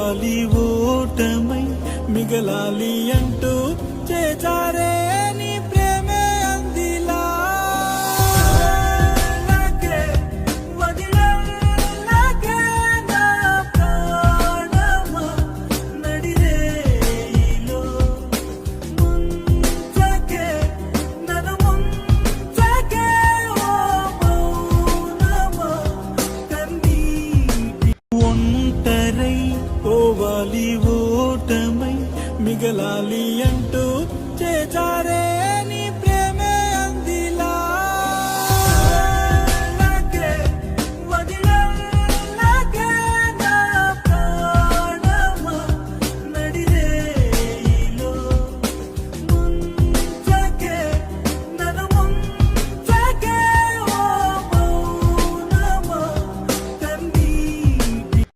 పోవాలి ఓటమై మిగలాలి అంటూ చేజారే నీ ప్రేమే అందిలా నాకే వదిలేలాగే నా ప్రాణమా నడిరేలో ముంచకే నన్ను ముంచకే ఓ మౌనమా కన్నీటి ఒంటరై పోవాలి ఓటమై మిగలాలి అంటూ